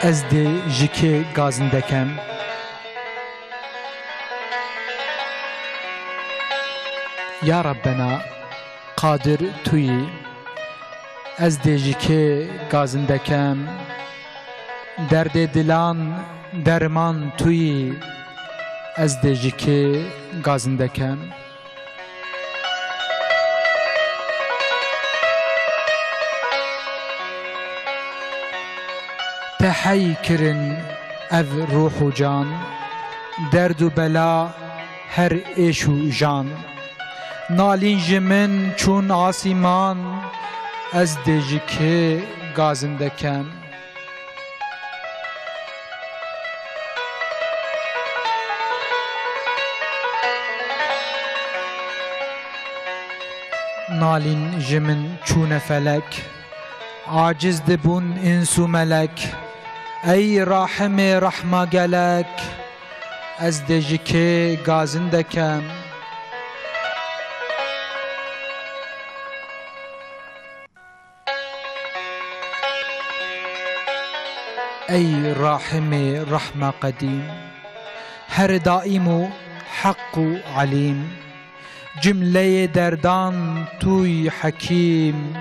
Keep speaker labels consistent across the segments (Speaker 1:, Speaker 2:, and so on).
Speaker 1: از دی جکی گازندکم یا ربنا قادر تویی از دی جکی گازندکم درد دلان درمان تویی از دی جکی گازندکم تحی کرن اف روح و جان درد و بلا هر ایش و جان نالین جمن چون آسیمان از دیجکه گازندکم نالین جمن چون فلک عاجز دبون انسو ملک ای راحم رحمه گلک از دجکه گازندکم ای راحم رحمه قدیم هر دائم و حق و علیم جمله دردان توی حکیم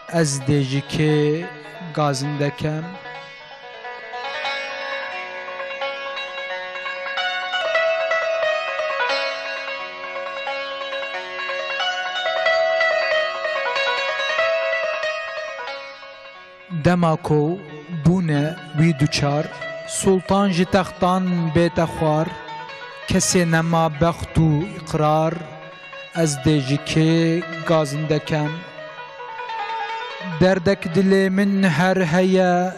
Speaker 1: از دیجکه گازندکم دماکو بونه وی دوچار سلطان جی تختان بیت خوار کسی نما بخت و اقرار از دیجکه گازندکم دردك دل من هر هيا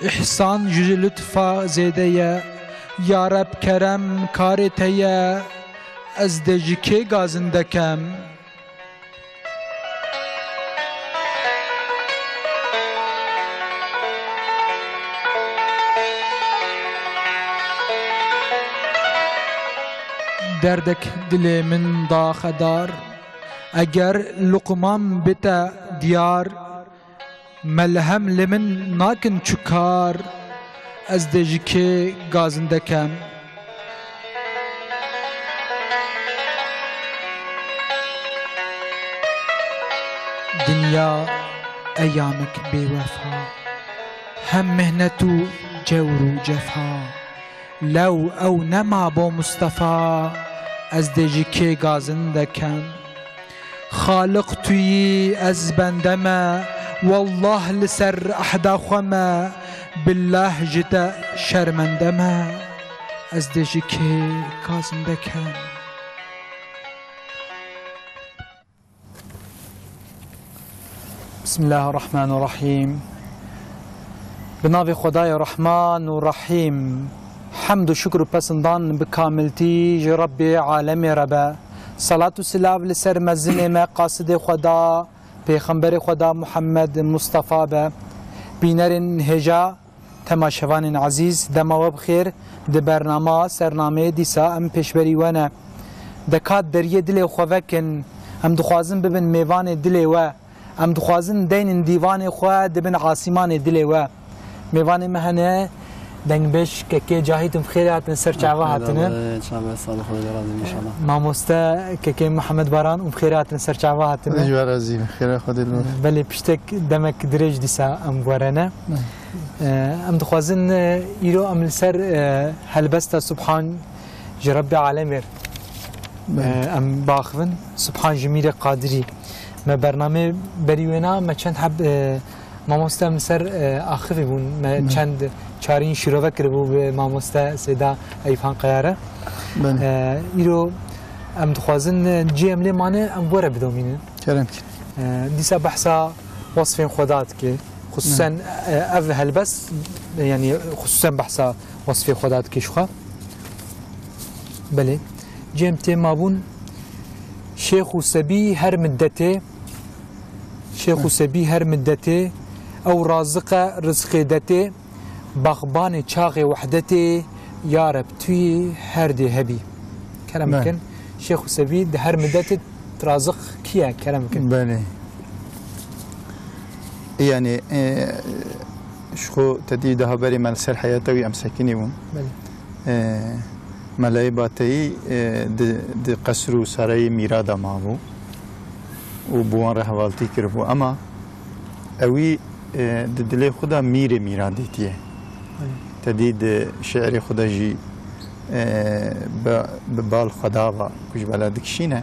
Speaker 1: إحسان جز لطفا زيديا يا رب كرم كارتيا از دجكي غازندكم دردك دل من ضاخ دار اگر لقمان بتا ديار ملهم لمن ناکن چکار از دجکه گازندکم دنیا ایامک بی وفا هم مهنت و جور و جفا لو او نما بو مصطفى از دجکه گازندکم خالق توی از بندمه والله لسر أحدا خما بالله جدا شرمندما از دجكي كازندكم بسم الله الرحمن الرحيم بناوي خداي رحمن ورحيم حمد و شكر پسندان بكاملتي رب عالم ربا صلاة و سلام لسر مزن ما قاصد خدا پیغمبر خدا محمد مصطفى به بینرین هجا تماشوان عزیز دما و بخیر د برنامه سرنامه دیسا ام پیشبری ونه دکات دریه دل خوکن ام دخوازن ببن میوان دل و ام دخوازن دین دیوان خو دبن عاصمان دل و میوان مهنه دنگ بش که جاهیتم خیر هاتن سر چاوا هاتنه
Speaker 2: ان شاء الله صالح و راضی ان شاء الله
Speaker 1: ماموستا که محمد باران ام خیر هاتن سر چاوا هاتنه
Speaker 2: اجوا راضی خیر خود المن
Speaker 1: بله پشتک دمک درج دیسا ام ورنه ام دخوازن ایرو ام سر هلبستا سبحان رب عالمیر ام باخون سبحان جميل قادری ما برنامه بریونا ما چند حب ماموستا مسر آخری بون ما چند چارین شروع کرده به ماموستا سیدا ایفان قیاره ایرو ام دخوازن جی ام لی مانه ام بوره بدومینن
Speaker 2: کرم
Speaker 1: دیسا بحثا وصف خدات که خصوصا اف هلبس يعني خصوصا بحثا وصف خدات که شخوا بله جی ام تی مابون شيخ سبي هر مدته شيخ سبي هر مدته او رازق رزق دته باغبان چاغ وحدته يا رب توي هر دي هبي كلام ممكن شيخ سبي هر مدته رازق كيا كلام ممكن
Speaker 2: بله يعني
Speaker 3: شخو تدي ده بري مال سر حياتي أمسكني ون ملاي باتي د قصر وسراي ميرادا مابو وبوان رهوالتي كربو أما أوي دلي خدا ميرادي تيه تدي شعري خدا جي ببال خداوا كش بلادك شينه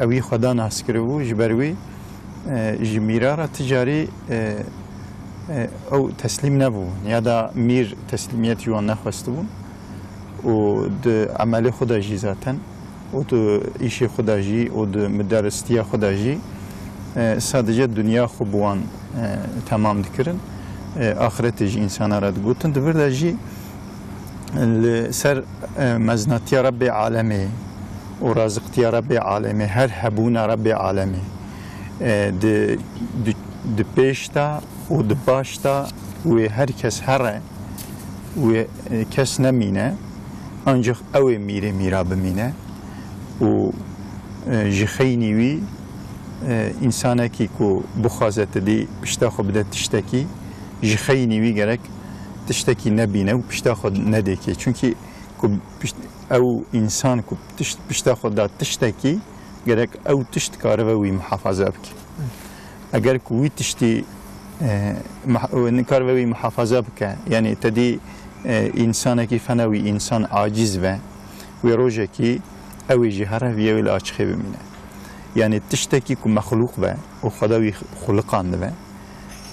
Speaker 3: اوي خدا ناس كربو جبروي جميرارة تجاري او تسليم نبو يادا مير تسليميات يوان نخواستبون و د عمل خدا جي ذاتن و د ايشي خدا جي و د مدرستيا خدا جي sadece dünya xubuan tamam dikirin ahiret jî insana ra digotin divir de jî li ser meznatiya Rabbi alemê û razıqtiya Rabbi alemê her hebûna Rabbi alemê di pêş de û di baş de wê herkes here wê kes nemîne ancak ew ê mîrê mîra bimîne û ji xeynî wî İnsaneki ku bu xazete di pişta xo bide tişteki ji xeyni vi gerek tişteki nebine u pişta xo nedeki çünkü ku ev insan ku pişta xo da tişteki gerek ev tişt kare ve wi muhafaza bike eğer ku wi tişti kare ve wi muhafaza bike yani tedi insaneki fenavi insan aciz ve rojeki ev jihara ve el açık bimine yani tişteki ku mahluk ve o Xudawi xulqan ve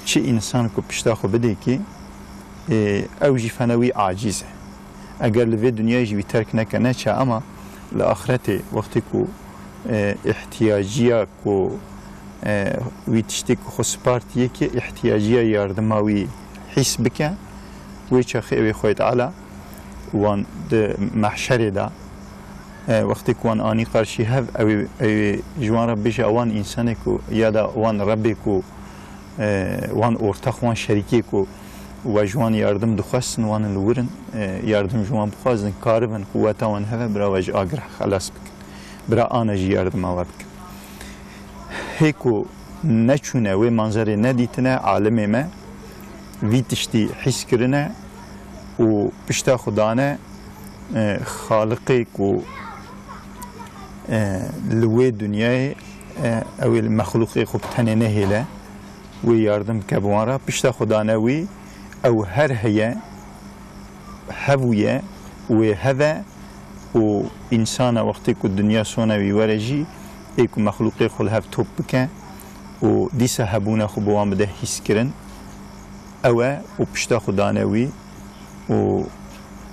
Speaker 3: çi insan ku pişta xo bide ki ew jî fenawi aciz eger li vê dünya jî terk neke neçe ama li axirete wextê ku ihtiyaciya ku wî tiştê ku xwe spartiye ki ihtiyaciya yardıma wî his bike wê çaxê ew ê Xwedê Teala wan di mahşerê de وقتی که وان آنی قرشی هف اوی جوان رب بیشه وان انسانی کو یا دا وان ربی کو وان ارتاق وان شریکی کو و جوان یاردم دخواستن وان الورن یاردم جوان بخواستن کاربن قوتا وان هفه برا وجه آگر خلاص بکن برا آنه جی یاردم آوا بکن هیکو نچونه و منظره ندیتنه عالمه ما وی تشتی حس کرنه و پشتا خدانه خالقی کو لوی دنیای او المخلوقی خوب تنه نهیله و یاردم کبوارا پشت خدانه وی او هر هیا هویه و هوا و انسان وقتی که دنیا سونه وی ورجی ایکو مخلوقی خود هف توب بکن و دیسه هبونه خوب وان بده حس کرن او و پشت خدانه وی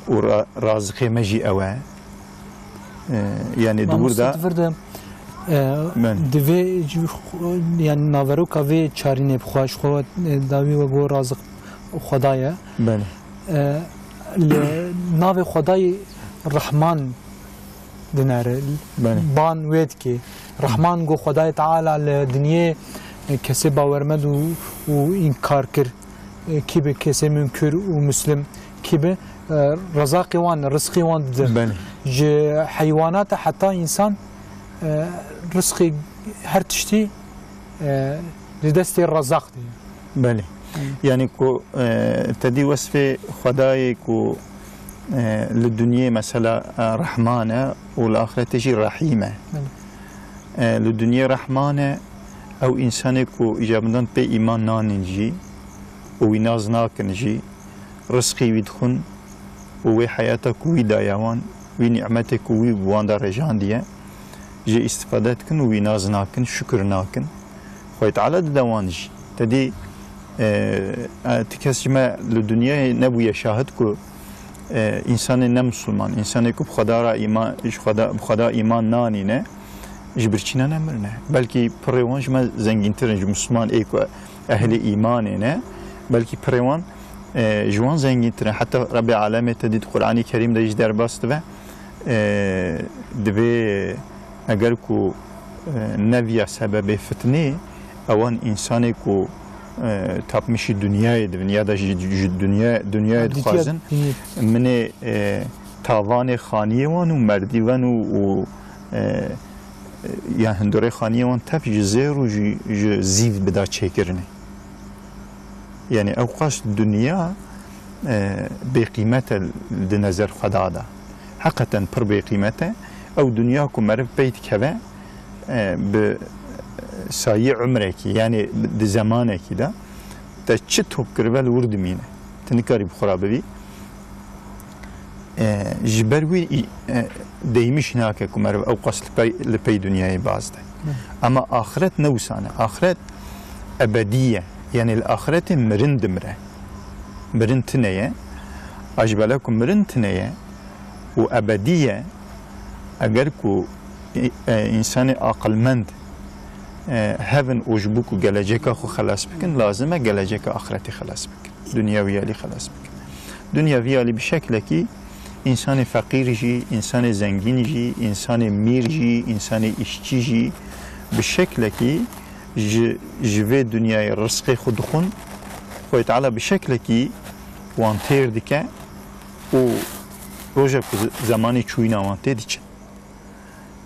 Speaker 3: و رازقی مجی اوه yani burada
Speaker 1: دوی yani navaruka ve çarine bxwaş xo davi ve go razıq Xudaya
Speaker 3: bəli
Speaker 1: nave Xuday Rahman dinare ban wed ki Rahman go Xuday Teala le dünya kese bawermed u inkar kir ki kese münkür u müslim ki رزاقي وان رزقي وان حيوانات حتى انسان رزقي هر تشتي لدستي الرزاق دي
Speaker 3: بله يعني كو تدي وصفه خداي كو للدنيا مثلا رحمانه والاخره تجي رحيمه للدنيا رحمانه او انسان كو اجابندان به ايمان نانجي وينازناكنجي رزقي ويدخن وی حیاتک وی دایوان وی نعمتک وی وان در رجان دیه جه استفاده کن وی ناز ناکن شکر ناکن خوی تعالی دوان جی تدی تکس جمع لدنیا نبوی شاهد کو انسان نه مسلمان انسانی که بخدا ایمان نانی نه جبرچینه نمرنه بلکه پریوان جمع زنگین ترن مسلمان ایکو اهل ایمانه نه بلکه پریوان جوان زنگین ترن حتی رب العالمین تدید قرآنی کریم دیج در باست و دبی اگر کو نویا سبب فتنه اوان انسانی کو تابمشی دنیای دنیا دا دنیای دخوازن من تاوان خانیه وان و مردی وان و یا هندوره خانیه وان تاب جزیر و زیو بدا چکرنه يعني او قاش الدنيا بقيمته لنظر خدا دا حقا پر بقيمته او دنياكم مرف بيت كبا بسايع عمرك يعني بزمانك دا تشتو كربل ورد مينه تنكاري بخرابي جبروي ديمش هناك كمرف او قاس لبي دنياي بازده اما اخرت نوسانه اخرت ابديه يعني الاخرت مرند مره مرنتنيه اجبلكم مرنتنيه وابديه اجركو انسان عقلمند هفن وجبوكو جلاجيكا خو خلاص بكن لازمه جلاجيكا اخرتي خلاص بكن دنياويه لي خلاص بكن دنياويه لي بشكل كي انسان فقير جي انسان زنگين جي انسان مير جي انسان اشچي جي بشكل كي جوه دنیای رزق خود خون خو تعالی بشکل کی وانتیر دکه و روزه زمانی چوینا وانتیر دیچه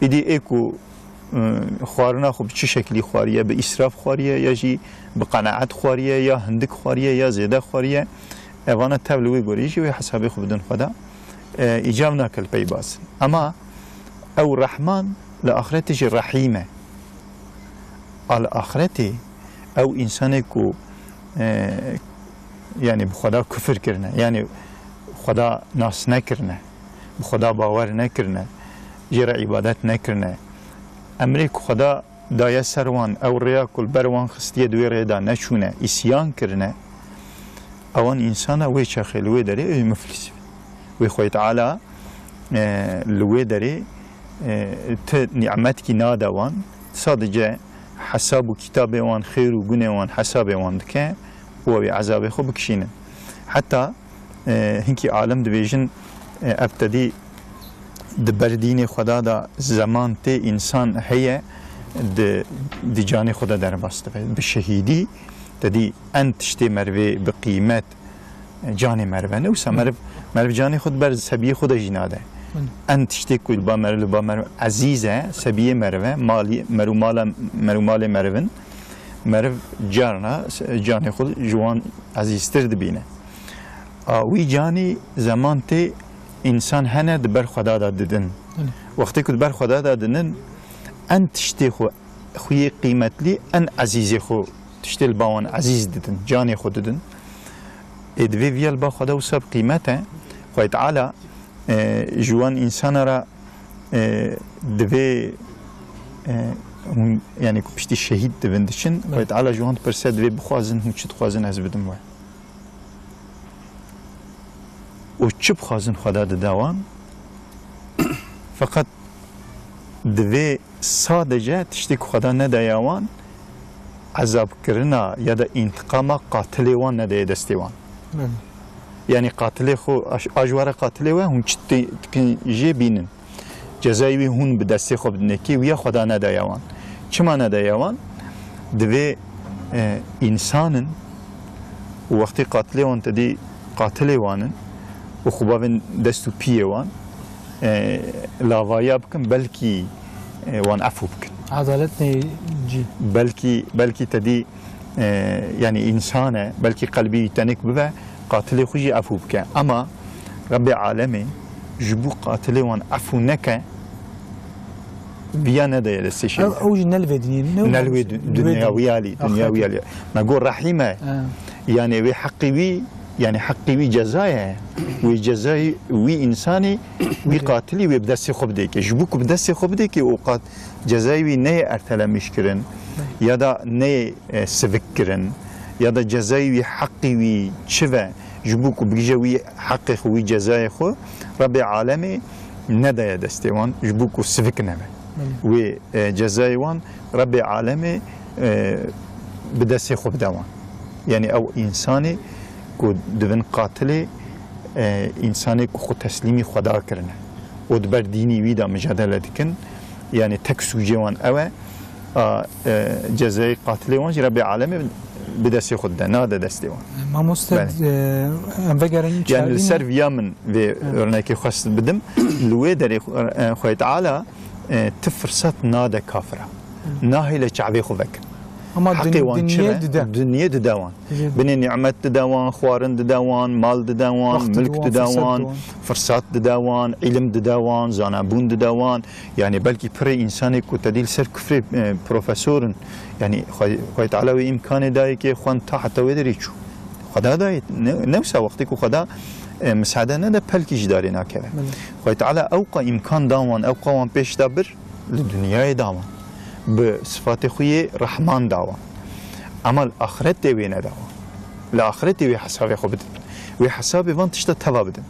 Speaker 3: ایدی ایکو خوارنا خو بچه شکلی خواریه به اسراف خواریه یا جی به قناعت خواریه یا هندک خواریه یا زیاده خواریه اوانا تبلوی گوریجی و حسابی خو بدون خدا ایجاب ناکل پی باز اما او رحمان لآخرتش رحیمه على آخرته او انسان کو يعني بخدا كفر کرنه يعني خدا ناس نکرنه بخدا باور نکرنه جرا عبادت نکرنه امریک خدا دایا سروان او ریا کل بروان خستیه دوی ریدا نشونه اسیان کرنه اوان انسان وی چخل وی داره مفلس وی خوی تعالی لوی داره ت نعمت کی نادوان صادجه حساب و کتاب وان خیر و گونه وان حساب وان دکه و بی عذاب خو بکشینن حتی هنکی عالم دبیجن ابتدی دبردین خدا دا زمان ته انسان هیه د جان خدا در باسته به شهیدی تدی انت شتی مروه به قیمت جان مروه نه و مرو جان خود بر سبیه خدا جناده انت شتی کل با مرو عزیزه سبیه مروه مالی مرو مال مروون مرو جان خود جوان عزیزتر دبینه وی جانی زمان ته انسان هنه دبر خدا دادن وقتی که دبر خدا دادن ان تشتی خوی قیمت لی ان عزیزی خو تشتی الباوان عزیز دادن جانی خود دادن ادوی ویل با خدا و سب قیمته خوی تعالی جوان انسان را دوی يعني كبشتي شهيد دبندشن خوي تعالى جوان برسد دوي بخوازن هم چت خوازن از بدم وای و چه بخوازن خدا داوان فقط دوی سادجه تشتی که خدا ندایوان عذاب کرنا یا دا انتقام قاتلی وان ندای دستی وان يعني قاتلی خو اجوار قاتلی وان هم چت جه بینن جزایوی هون بدستی خو بدنکی و یا خدا ندایوان چما ندایوان دوی انسانن وقتی قاتلی وان تدی قاتلی وانن و خوبا دستو پیه وان لاوایا بکن بلکی وان عفو بکن
Speaker 1: عدالت نيجي
Speaker 3: بلکی تدی يعني انسانه بلکی قلبی تنک ببه قاتلی خوشی عفو بکن اما رب عالمي جبو قاتلی وان عفو نکه بیا ندای دستشی
Speaker 1: اوج نلوي
Speaker 3: نلوي دنیاوی ما قول رحیمه يعني وي حقي وي يعني حقي وي جزايا وي جزاي وي انساني وي قاتلي وي بدسي خب ديك جبوك بدسي خب ديك وقات جزاي وي ني ارتلا مشكرن يا دا ني سفكرن يا دا جزاي وي حقي وي شفا جبوك بجوي حقي وي جزاي خو رب العالمين ندا دستوان جبوك سفكنا وي جزاي وان رب العالمين بدسي خب دوان يعني او انساني کو دوین قاتل انسانی کو خود تسلیمی خدا کرنه و دبر دینی ویدا مجادله دکن یعنی تک سوژه وان اوه جزای قاتل وان رب العالمین بدستی خود ناده دستی وان
Speaker 1: ما مستد انفجرن
Speaker 3: يعني السر فيا من في ورناكي خاص بدم لوي دري خوي تعالى تفرصت ناده كافره ناهي لشعبي خوك
Speaker 1: اما
Speaker 3: حقي وان
Speaker 1: دنیا
Speaker 3: چرا
Speaker 1: دده
Speaker 3: دنیا ددوان بني نعمت ددوان خوارن ددوان مال ددوان
Speaker 1: وقت
Speaker 3: ملك
Speaker 1: ددوان،
Speaker 3: ددوان فرصات ددوان علم ددوان زانبون ددوان يعني بلكي بري انساني كتديل سر كفر بروفيسور يعني خوي تعالى وامكان دايك خوان تحت ودريچو خدا دايت نفسه وقتك خدا مساعده نده بلكي جداري ناكره خوي تعالى اوقا امكان داوان اوقا وان پیش دبر لدنيا داوان بصفات خوي رحمان داوان اما الاخرت دوي نداوان الاخرت دوي حسابي خو بدن وي حسابي وان تشتا تلا بدن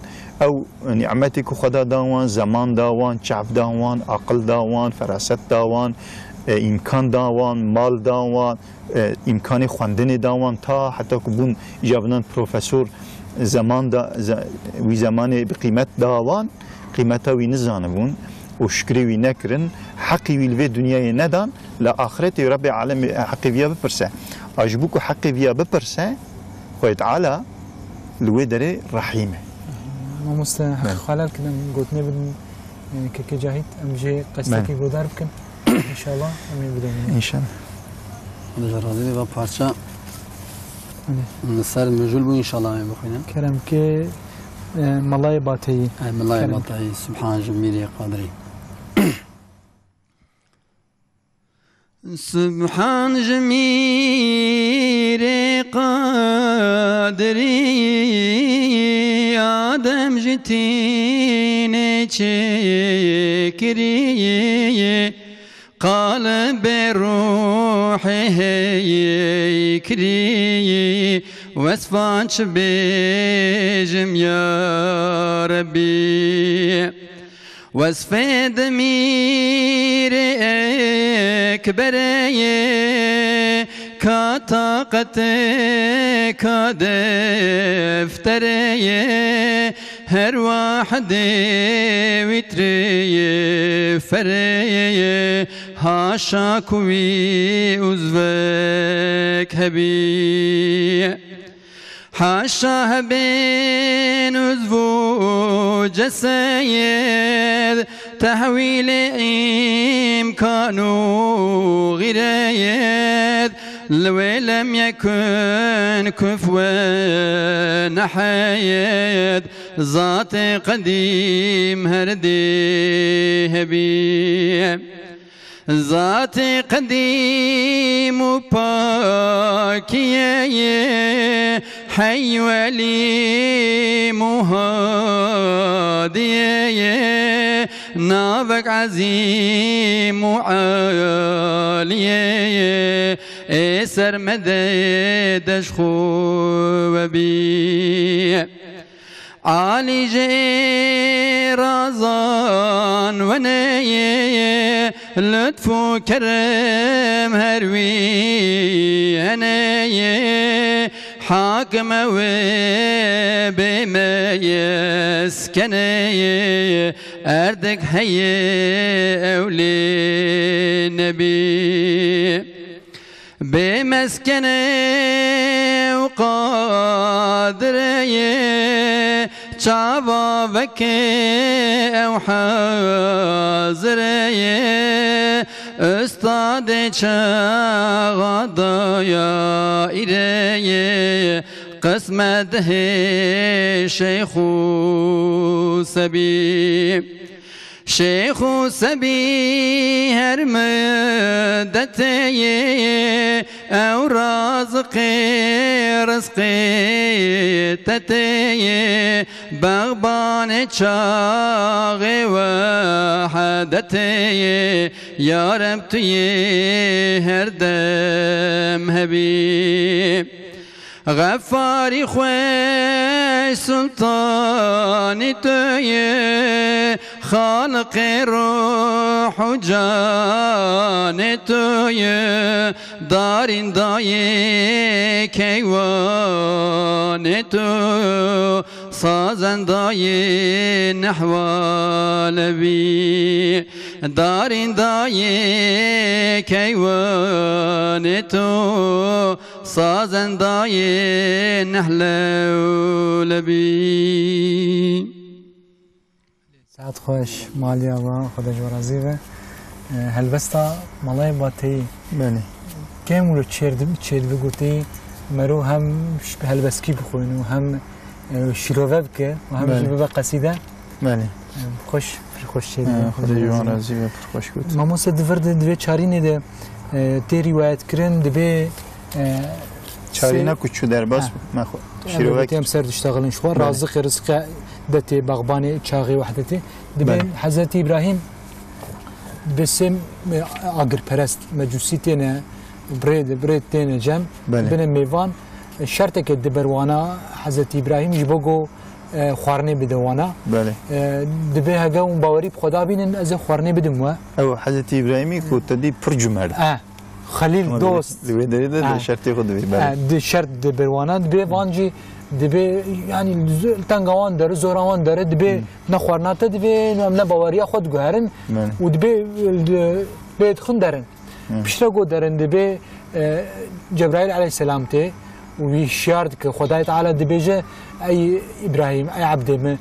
Speaker 3: او نعمتك خدا داوان زمان داوان شعب داوان عقل داوان فراست داوان امکان داوان مال داوان امکان خواندن داوان تا حتی که بون جوانان پروفسور زمان وی زمان بقیمت داوان قیمتا وی نزانه بون و شکری وی نکرن حقی وی لوی دنیای ندان لآخرت رب العالم حقی ویا بپرسه اجبوک حقی ویا بپرسه خوی تعالی لوی داره رحیمه
Speaker 1: ما مستحق خلال كده قلتني بدن يعني كجاهد ام جي قصتك گودار بكن ان شاء الله امين بدون
Speaker 3: ان شاء الله
Speaker 2: راضي با پارچه سر مجول بو ان شاء الله بخوینم
Speaker 1: كلام كي ملاي باتي
Speaker 2: ملاي باتي سبحان جميل قادري سبحان جميل قادري آدم جتيني چكري قال بروحه يكري واسفانش بيجم يا ربي واسفي دمير اكبري كطاقتي كدفتري هر واحد وتري فري هاشا كوي أزفك هبي حاشا بين أزفو جسيد تحويل إمكانه غيريد لو لم يكن كفوا نحيد ذات قديم هردي هبي ذات قديم وباكية حي ولي مهادية نابك عظيم وعالية اسر مددش خوبي عالي جي رازان ونيه لطف وكرم هروي هنيه حاكم وبما يسكنيه أردك هي أولي نبي بمسكنه وقادره شعبا بكي أو حاضره استاد شغضايا إليه قسمته شيخ سبي شيخ سبي هر مدتي او رازقي رزقي تتي بغبان چاغي وحدتي يا رب تي هر دم هبي غفاري خوي سلطاني توي خالق روح وجاني توي دارين داي كيواني تو سازن داي نحو لبي دارين داي كيواني تو سازن داي نحلو لبي
Speaker 1: ساعت خوش ماليا و خدا جورازي و هلبستا ملاي باتي
Speaker 3: بله
Speaker 1: كم ولو تشير بقولتي مرو هم هالبسكي بخوين وهم شيروفك وهم جيبه قصيدة
Speaker 3: بله
Speaker 1: خوش شيء
Speaker 3: خدا جوان رازی خوش بود
Speaker 1: ما مصد فرد دوی چارینه ده تی روایت کرن دوی
Speaker 3: چارینا کوچو در باس ما
Speaker 1: شيروفك هم سر تشتغلن شو رازق رزق دتي باغباني چاغي وحدتي دوی حضرت ابراهيم بسم اگر پرست مجوسيتنا بريد تين جم بين ميفان شرطك الدبروانا حضرت ابراهيم جبوغو خوارني بدوانا
Speaker 3: بله
Speaker 1: دبي هجا باوري بخدا بين از خوارني بدموا
Speaker 3: او حضرت ابراهيمي كو تدي برجمر
Speaker 1: خليل دوست
Speaker 3: دبي دريده شرطي خد بي بله
Speaker 1: دي شرط دبروانا دبي وانجي دبي يعني تنگوان داره زوروان داره دبي نخوارناته دبي نه باوري خود گهرن ودبي بيت خون دارن بشتاقو دارن دبي جبرائيل عليه السلام تي ويشارد كخداي تعالى دبيجه اي ابراهيم اي عبد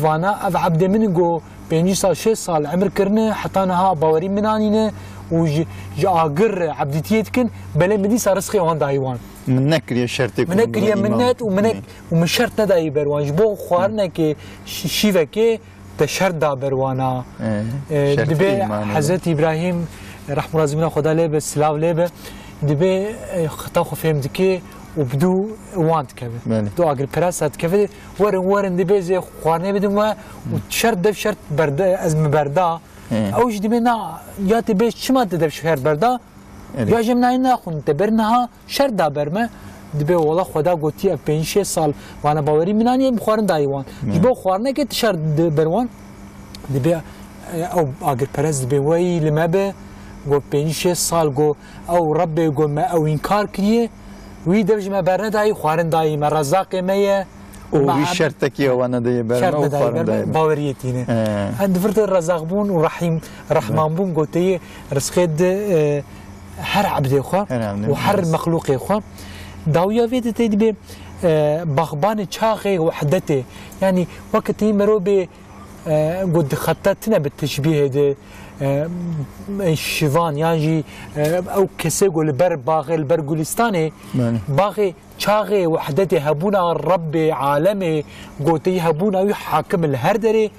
Speaker 1: فانا عبد من جو 5 سال 6 سال عمر كرنا حتى انا باوري منانينه وجاقر عبدتيتكن بلا مدي صار رسخي وان دايوان
Speaker 3: منك يا شرطك
Speaker 1: منك يا منات ومن شرط نداي بروان جبو خوارنا كي شيفك تشرط دا بروانا دبي حضرت ابراهيم رحمه الله خدا لبه سلاو لبه دبي خطا خو فهمتكي وبدو وانت كذا دو اگر براسات كذا ورن دبي زي خوارني بدون وشرط دف شرط بردا ازم بردا اوج دبينا يا تبي شما تدف شهر بردا يا جمناينا خون تبرنها شرط دا برما دبي والله خدا قوتي 5 سال وانا باوري مناني بخوارن دايوان جبو خوارنه كي شرط بروان دبي او اگر براس دبي وي لما به گو 5 سال گو او ربي گو ما او انكار كريه وي دبج ما برنا داي خوارن داي ما رزاق ميه
Speaker 3: وي شرطك يا وانا داي برنا وخوارن داي
Speaker 1: باوريتينه عند فرد الرزاق بون ورحيم رحمن بون قوتي رزقد هر عبد خو وحر مخلوق خو داويا فيت تدبي باغبان چاغي وحدته يعني وقت يمرو به قد خطتنا بالتشبيه ده الشيفان يعني او كسيغو البر باغي البر جولستاني باغي چاغي وحدته هبونا رب عالمي قوتي هبونا حاكم الهردري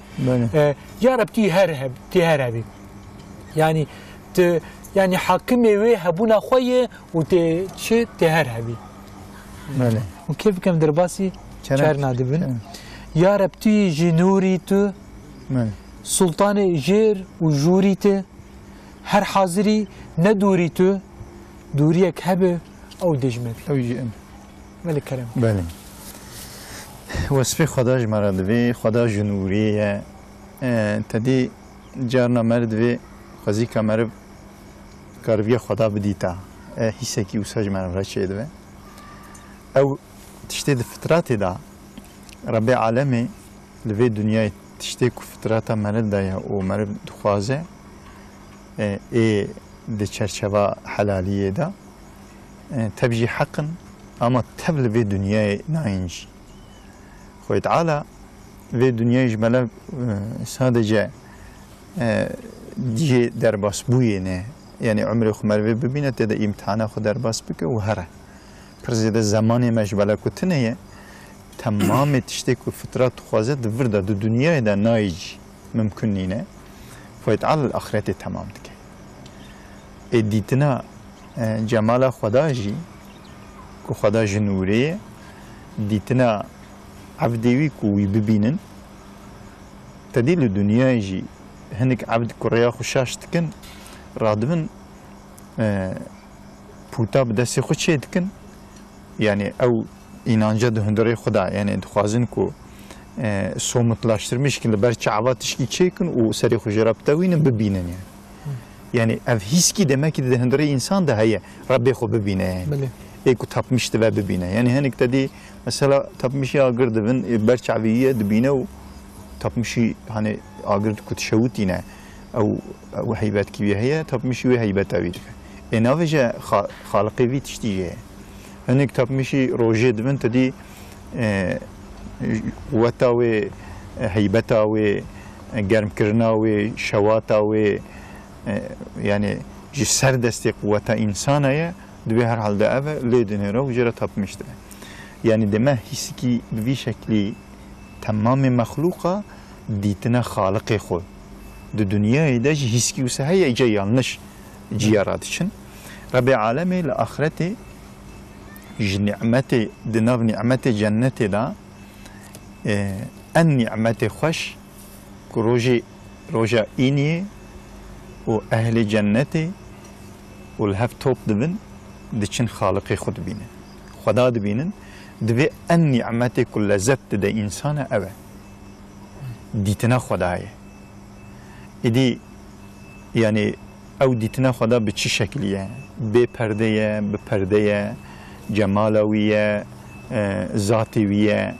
Speaker 1: يا ربتي هرهب تهربي يعني يعني حاكمي وي هبونا خويه وت شي تهرهبي وكيف كم درباسي شارنا دبن يا ربتي جنوري تو سلطان جير وجوريته هر حاضري ندوريته دوريك هبه او دجمت
Speaker 3: او جيم
Speaker 1: ملك كلام
Speaker 3: بله وصفي خداج مرد في خدا جنوريه تدي جارنا مرد في خزيك مرد كاربيه خدا بديتا حسكي وساج مرد رشيد او تشتد فترات دا ربي عالمي لفي دنيا تشتكو فترات مرد دايا ومرد دخوازه اي دي چرچوا حلاليه دا تبجي حقا اما تبل في دنيا ناينجي خوي تعالى في دنيا جمله سادجه دي درباس بوينه يعني عمري خمر ببينه تدا امتحان خو درباس بك وهره پرزيده زمان مجبله كتنه تمام تشتكو فترات خوازه دفرده دو دنيا دا نايج ممكن نينه فيتعال الآخرت تمام دكه اديتنا جمال خدا جي كو خدا جنوري ديتنا عبدوي كو ببينن تديل الدنيا جي هنك عبد كوريا خوشاش تكن رادبن بوتا بدسي خوشي تكن يعني او inanca da hündürey Xuda yani dixwazin ku sometlaştırmış ki ber çava tişki çekin o seri xujerab tawin bibinin yani. Yani ev hiski demek ki de hündürey insan da heye Rabbi xu bibine yani. Eko tapmıştı ve bibine. Yani henik dedi mesela tapmışı agırdı ben ber çaviye dibine o tapmışı hani agırdı ku tşavut yine o heybet ki heye tapmışı ve heybet avid. Enavece xalqi vi tiştiye. هنيك تبمشي روجي دبن تدي قوتا و هيبتا و گرم كرنا و شواتا و يعني جي سر دستي قوتا انسانه دوی هر حال ده اوه لیدنه را و جرا تپمشته یعنی دمه حسی که بوی شکلی تمام مخلوقا دیتنا خالق خود د دنیای ده جی حسی که وسه هیا ایجا یانش جیارات چن رب عالمی لآخرته نعمت دناف نعمت جنت دا ان نعمت خوش روجا اینی و اهل جنت و الهف توب دبن دچن خالق خود بینن خدا دبینن دوی ان نعمت کل لذت ده انسان اوه دیتنا خدایه ایدی یعنی او دیتنا خدا به چی شکلیه به پرده جمالویه ذاتیویه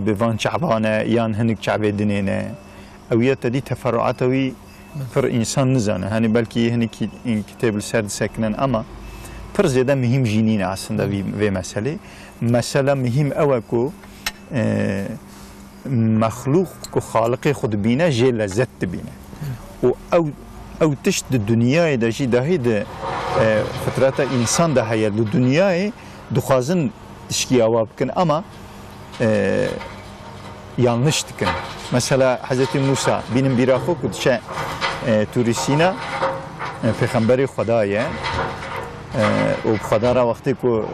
Speaker 3: به وان شعبانه یان هنک شعبه دنینه اویه تدی تفرعاتوی پر انسان نزانه هنی بلکه هنی این کتاب السرد سکنن اما پر زیاده مهم جینین aslında ve mesele مهم اوه کو مخلوق کو خالق خود بینه جه لذت بینه و او تشت دنیای ده جی دهی ده فترات انسان ده هیا دنیای دخوازن تشکی آواب کن اما yanlış dikin. Mesela Hz. Musa benim bir akı kudşe turisina Peygamberi Xudaya o Xudara vakti ku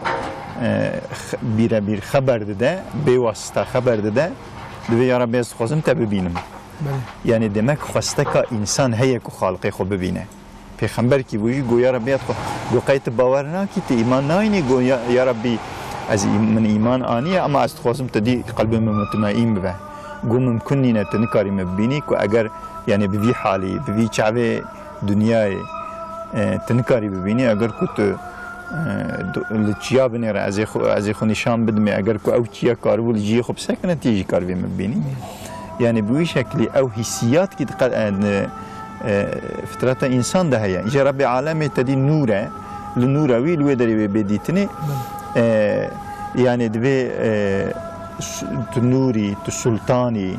Speaker 3: bir haber de bevasıta haber de ve ya Rabbi xozum te bibînim. Yani demek xwasteka insan heye ku xalqê xwe bibîne. Peygamber ki bu goya Rabbi go qayt bawer nakî te îman nayînî go ya Rabbi از من ایمان آنیه اما از خواستم تدی قلبم مطمئن به گو ممکن نیه تنکاری مبینی که اگر یعنی به حالی به چعبه دنیای تنکاری ببینی اگر که تو لچیا بنیره از خو نشان بدمی اگر که او چیا کار بود جی خوب سکنه تیجی کار بیم مبینی یعنی به شکلی او حسیات که فطرت انسان ده هیا اینجا رب عالم تدی نوره لنوره وی لوی داری بدیتنی yani dve nuri tu sultani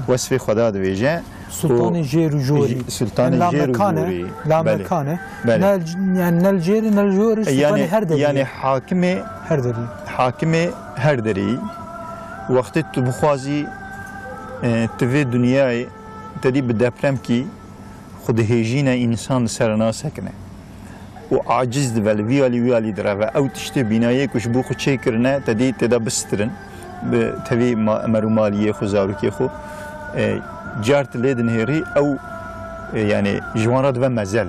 Speaker 3: vasfi Xuda dveje
Speaker 1: sultani jerujori
Speaker 3: sultani jerujori
Speaker 1: la mekane yani nel jeri nel jori sultani her deri
Speaker 3: yani hakime her deri vakti tu bixwazi tve dünyayı tedi bi deprem ki xud hejine insan serna sekne و عاجز دبل ویالی دراوه او تشته بینایی کش بو خو چه کرنه تدی تدا بسترن به توی مرومالیه خو زاروکی خو جارت لیدن هری او yani جوانات و مزل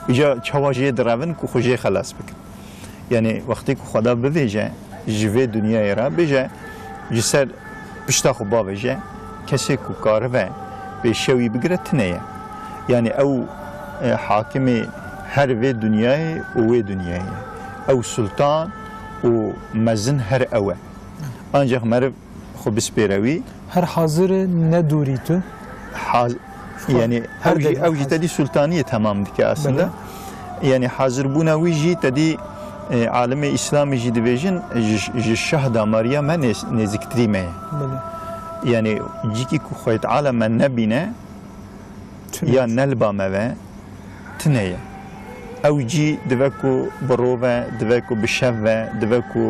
Speaker 3: ایجا چواجه دراون کو خوجه خلاص بکن yani وقتی که خدا بویجه جوه دنیای را بیجه جسر پشتا خو باویجه کسی کو کاره و به شوی بگره تنیه yani او حاکمی her ve dünyayı o ve dünyayı. Ev sultan o mezin her eve. Ancak merv xubis peravi.
Speaker 1: Her hazırı ne duritu?
Speaker 3: Yani ev jitadi sultaniye tamamdı ki aslında. Yani hazır buna vici tadi alemi İslam'ı jidivejin şahda Meryem'e neziktirmeye. Yani ciki ku xayt aleme nebine ya nelbame ve tneye. او جی دوکو بروه دوکو بشوه دوکو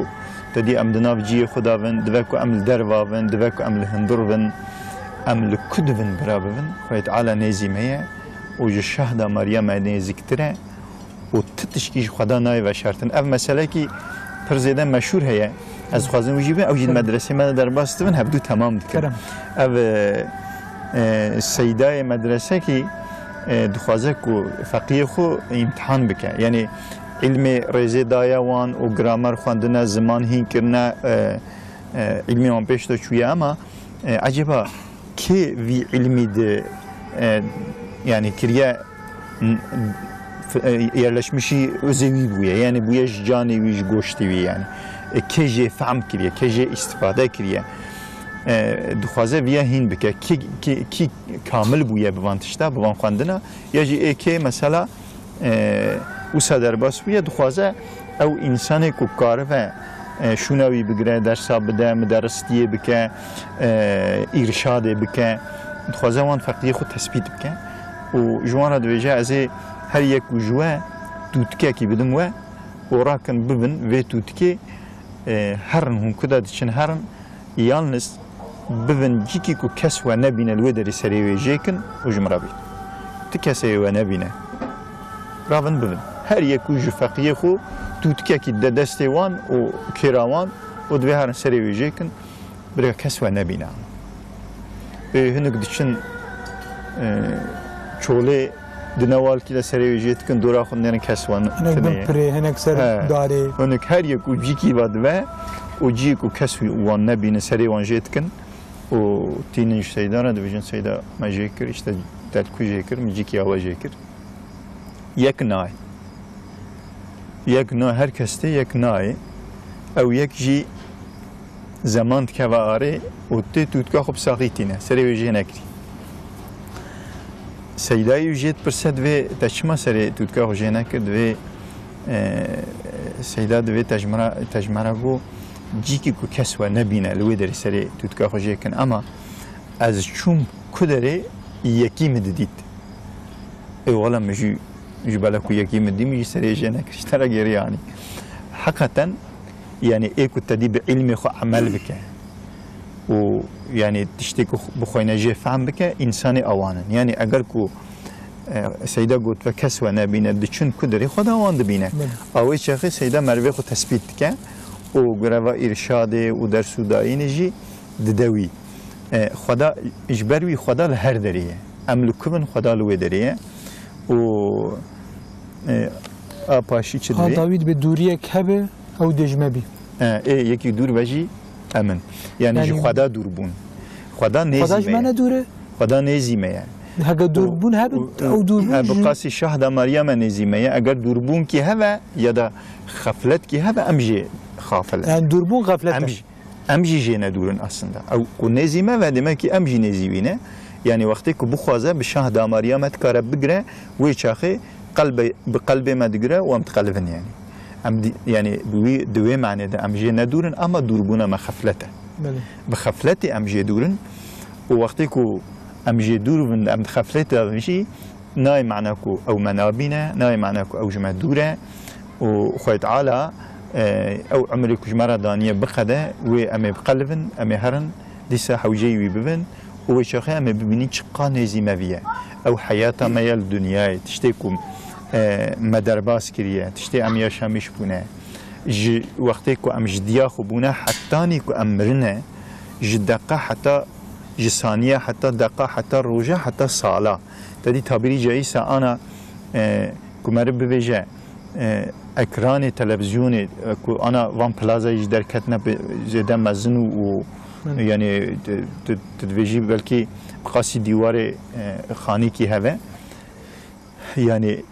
Speaker 3: تدی ام دناف جی خداوند دوکو ام دروون دوکو ام هندرون ام لکدون برابون خیت علی نزیمه و جو شهد مریم نزیکتره و تتشکیش خدا نای و شرطن اف مسئله کی پرزیده مشهور هیه از خوازن وجیبه او جید مدرسه من در باستون هبدو تمام دکرم اف سیدای مدرسه کی دخوازه که فقیه خو امتحان بکه یعنی علم ریزه دایه وان و گرامر خواندنه زمان هین کرنه علمی وان پیش دا چویه اما عجبا که وی علمی ده yani kiriye yerleşmişi özevi buya yani buya canevi goştevi yani keje fahm kiriye keje istifade kiriye dixwaze viya hîn bike ki kamil bûye bi van tişta bi van xwendina ya jî êkê mesela wisa derbas bûye dixwaze ew însanê ku karive şûna wî bigire dersa bide müderristiyê bike îrşadê bike dixwaze wan feqiyê xwe tespît bike û ji wan re dibêje ez ê her yek û ji we dûtkekî bidim we û خوراکن ببن و توتکی هرن هم کدا دچن هرن یالنس ببن جیکی کو کس و نبینه لو دری سری و جیکن و جمرابی تکسی و نبینه راون ببن هر یکو جفقیه خو توتکی کی دسته وان و کراوان و دوی هرن سری و جیکن برای کس و نبینه هنگ دچن چوله دنوال کی سری و جیکن دورا خود نرن کس وان
Speaker 1: هنگ پره هنگ سر داره
Speaker 3: هنگ هر یکو جیکی واد و جیکو کس وان نبینه سری وان جیکن و تینش سیدانه دویجن سیدا ماجیکر işte دلکو جیکر میجیکی آوا جیکر یک نای هر کسته یک نای او یک جی زمان که و آره و تی توتکا خوب ساقیتینه سری ویجه نکری سیدای ویجید پرسد و تشما سری توتکا خوجه نکرد و سیدا دوی تجمره گو جیکی کو کس و نبینه لوی داری سری توتکا خوجه کن اما از چون کدره یکی مددید ای والا مجی جبالا کو یکی مدی میجی سری جه نکرشتره گیری یعنی حقیقتا يعني ايه كنت دي بعلمي خو عمل بك و يعني تشتكي بخوينا جي فهم بك انساني اوانا يعني اگر كو سيدا قلت فكس وانا بينا دچون كدري خدا وان دبينا او شيخ سيدا مروي خو تثبيت بك و غروا ارشاد و درس داين جي ددوي خدا اجبروي خدا لهر دريه املكون خدا لو دريه و اپاشي چه دوي
Speaker 1: داوود به دوریه کبه او دجمبی
Speaker 3: یکی دور بجی امن یعنی خدا دور بون خدا نیزیمه
Speaker 1: خداش منه دوره
Speaker 3: خدا نیزیمه یعنی
Speaker 1: هگه دور بون هب او دور بون
Speaker 3: بقاسی شهد مریم نیزیمه اگر دور بون کی هوا یا دا غفلت کی هوا امجی غافل
Speaker 1: yani دور بون غفلت
Speaker 3: امجی جنه دورن aslında او نیزیمه و demek ki امجی نیزیوینه yani وقتی که بخوازه به شهد مریم تکاره بگره و چاخه بقلب ما دگره و متقلبن يعني يعني دوي معنى ده امجي ندورن اما دوربونا ما خفلته بخفلتي امجي دورن ووقتكو امجي دورن ام خفلته ماشي ناي معناكو او منابينا ناي معناكو او جمع دوره وخوي تعالى او عمرك جمره دانيه بخده و ام بقلبن ام هرن ديسا حوجي ببن وشيخ ام ببني شقا نزيمه او حياته ميل الدنيا تشتكم مدرباس كريه تشتي ام يشامش بونه وقتی که ام جدیا خوبونه حتی نیکو امرنه جدقه حتی جسانیه حتی دقه حتی روجه حتی سالا تدی تعبیری جاییسه آنا کمر ببیجه اکران تلویزیونی که آنا وان پلازای در کتنه زیده مزن و یعنی تدویجی بلکه خاصی دیوار خانی کی هوا يعني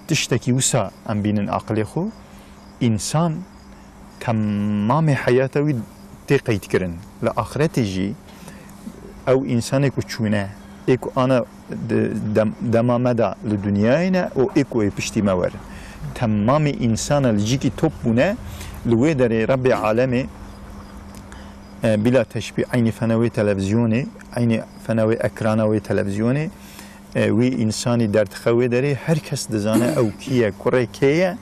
Speaker 3: تشتكي وسا ام بين عقلي خو انسان تمام حياته تقيت كرن لاخرته جي او انسان كو چونه اكو انا دمامدا لدنيانا او اكو بشتي مور تمام انسان الجيكي توب بونه لو دري رب عالمي بلا تشبيه عين فنوي تلفزيوني عين فنوي اكرانوي تلفزيوني وی انسانی درد خوی داره هر کس دزانه او کیه کره کیه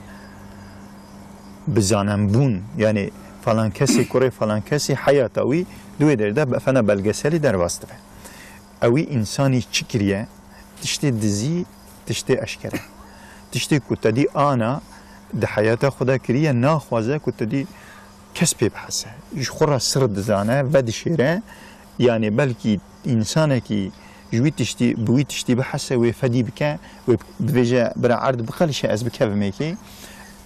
Speaker 3: بزانم بون یعنی فلان کسی کره فلان کسی حیات اوی دوی درده فنا بلگسلی در واسطه اوی انسانی چکریه تشتی دزی تشتی اشکره تشتی کتدی آنا ده حیات خدا کریه ناخوازه کتدی کس پی بحثه خورا سر دزانه و دشیره یعنی بلکی انسانه کی جوی تشتی بوی تشتی بحثه و فدی بکه و بویجه برای عرض بخالش از بکه میکی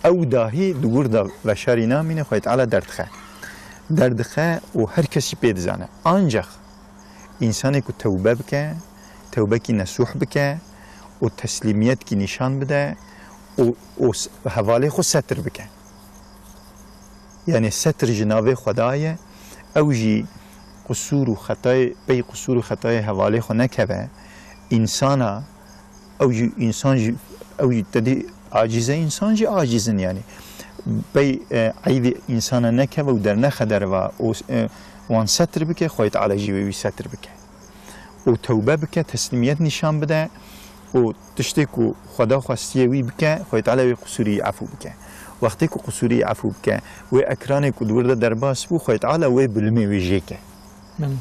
Speaker 3: او داهی دور دا و شاری نامینه خواهد علا دردخه و هر کسی پید زانه آنجا انسانی که توبه بکه توبه کی نسوح بکه و تسلیمیت کی نشان بده و حواله خود ستر بکه یعنی ستر جناب خدای او جی قصور و خطای بی قصور و خطای حواله خو نکبه انسانا او انسان او تدی عاجزه انسان جی عاجزن یعنی بی عیب انسان نکبه و در نخدر و وان ستر بکه خواهید علا جیوی ستر بکه و توبه بکه تسلیمیت نشان بده و تشتی که خدا خواستیه وی بکه خواهید علا قصوری عفو بکه وقتی که قصوری عفو بکه و اکرانی که دور درباس بو خویت علا و بلمی و جیکه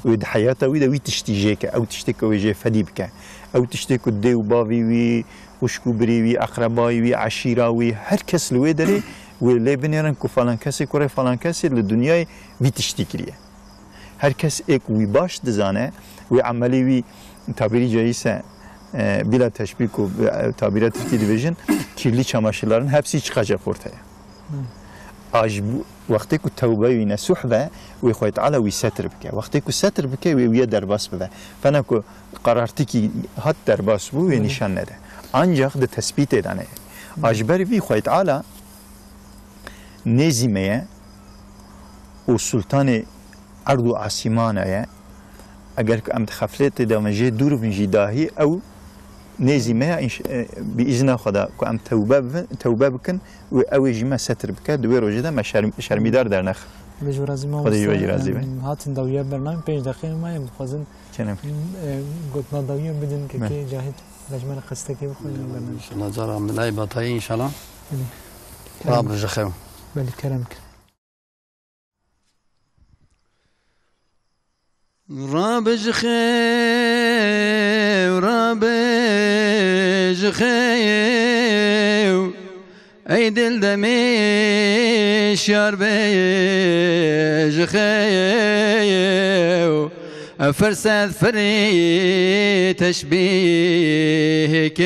Speaker 3: و ده حیاته وی تشتی جیکه او تشتی که وی فدی بکه او تشتی که دیو باوی وی خوشکو بری وی اقربای وی عشیره وی هر کس لوی داری و لی بنیرن که فلان کسی کره فلان کسی لدنیای وی تشتی کریه هر کس ایک وی باش دزانه و عملی وی تعبیری جاییسه بلا تشبیه و تعبیرات ترکی دیویژن kirli çamaşırların hepsi çıkacak ortaya. وقتی که توبه و نسوح به و خواهد علا و ستر بکه وقتی که ستر بکه و یه درباس بده فنا که قرارتی که هات درباس بو و نشان نده ancak ده تثبیت دانه اجبری وی خواهد علا نزیمه و سلطان ارض و آسمانه اگر که امت خفلت دامجه دور بنجی داهی او نزیمه بإذن خدا که ام توبه بکن و اوجی ما ستر بکه دوی روزه ده ما شرمیدار در نخ.
Speaker 1: بجورازی ما هاتن دویه برنامه 5 دقیقه ما بخوازن گفتنا دویه بدن که جاهد لجمن قصته که بخوازن برنامه.
Speaker 2: انشالله جارا ملای باتایی انشالله. راب جخو.
Speaker 1: بله کرم کن.
Speaker 2: راب جخو راب جخو ای دل دمیش یار بجخو فرسد فری تشبیه کو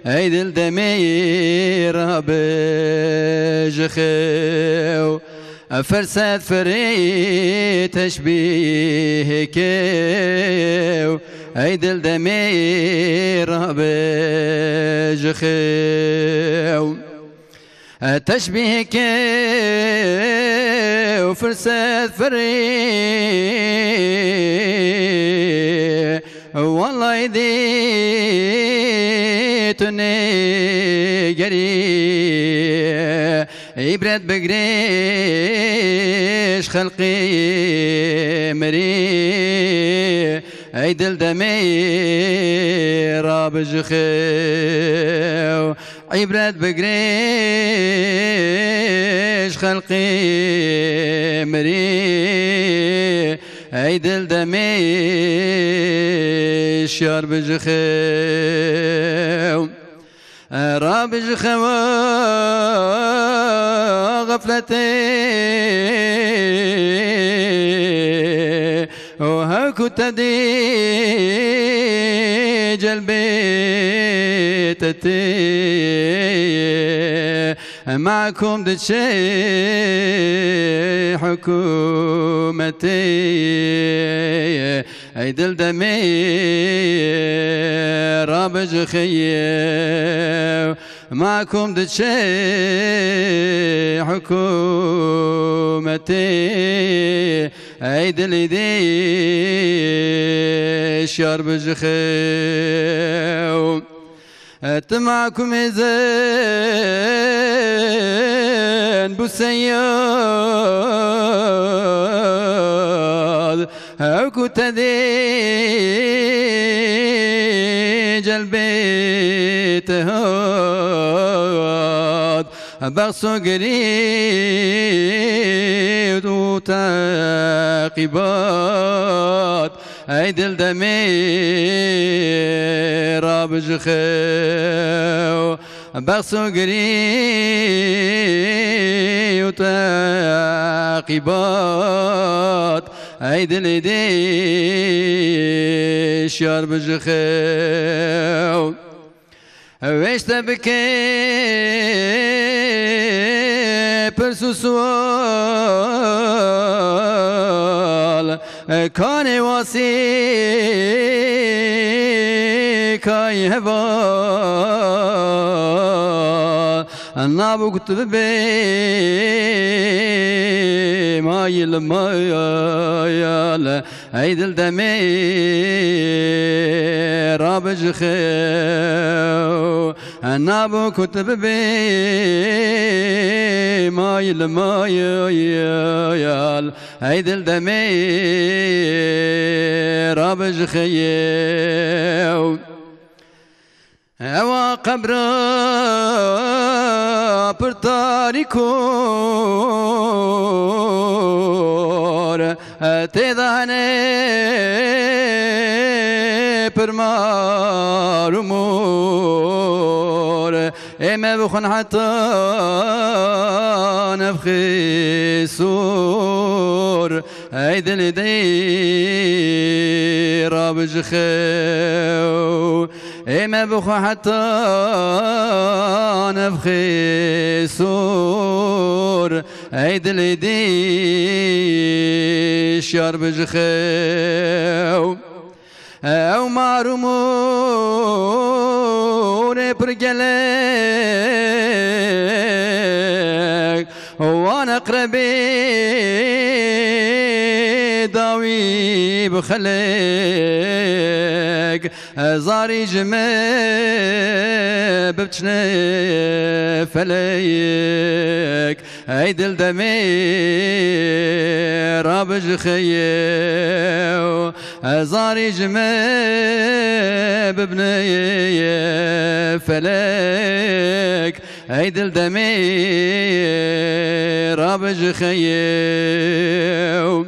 Speaker 2: ای دل دمی راب جخو فرسد فری تشبیه کو ای دل دمی راب جخو تشبیه کو فرسد فری والله دیتونی گری عبرت بگریش خلقی مری ای دل دمی راب جخو عبرت بگریش خلقی مری ای دل دمی شار بجخو راب جخو غفلتي وهاكو تدي جلبيتتي معكم دتشي حكومتي اي دل دمي راب جخيه معكم دتشي حكومتي اي دل دي شار بجخو معكم زين بوسياد اكو تدي جلبيت هاد بغسو قريد وتعقبات اي دل دمي راب جخو بغسو قريد وتعقبات اي دل دي شار بجخو ويش تبكي برسو سوال كان واسي كاي هوا النابو كتب بي ما يلما يالا اي دل دمي راب جخو النابو كتب بي ما يلما يال اي دل دمي راب جخو اوا قبر پر تاریکور تدانه پر مارمور اما بخون حتى نفخي سور عيد الدي رابج خيو اما بخو حتى نفخي سور عيد الدي شار بجخيو او مارمور برقلك وانا قربي داوي بخلك زاري جمع ببتشني فليك عيد الدمي رابج خيو زاري جمع ببني فلك عيد الدمي رابج خيو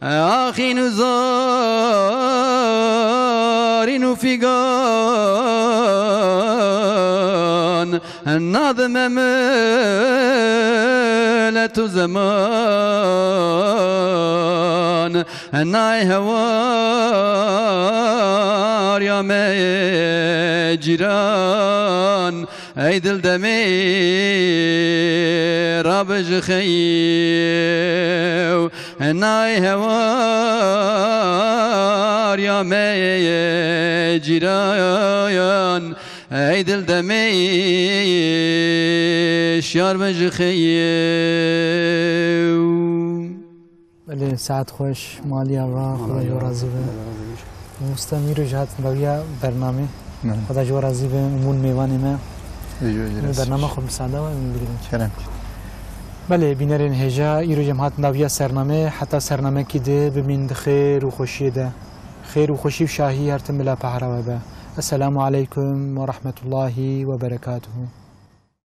Speaker 2: أخي نزار فيقان النظم ملة زمان الناي هوار يا جيران عيد الدمي رابج خيو الناي هوار يا جيران عيد الدمي شار بجخيو
Speaker 1: بله ساعت خوش مالی آقا خدا جو راضی به مستمر جهت بقیه برنامه خدا جو راضی به امون میوانی ما برنامه خوب ساده و بگیریم
Speaker 3: کرم
Speaker 1: بله بینرین هجا ایرو جماعت نویا سرنامه حتی سرنامه کی ده ببین خیر و خوشی ده خیر و خوشی و شاهی هر تملا پهرا و السلام علیکم و رحمت الله و برکاته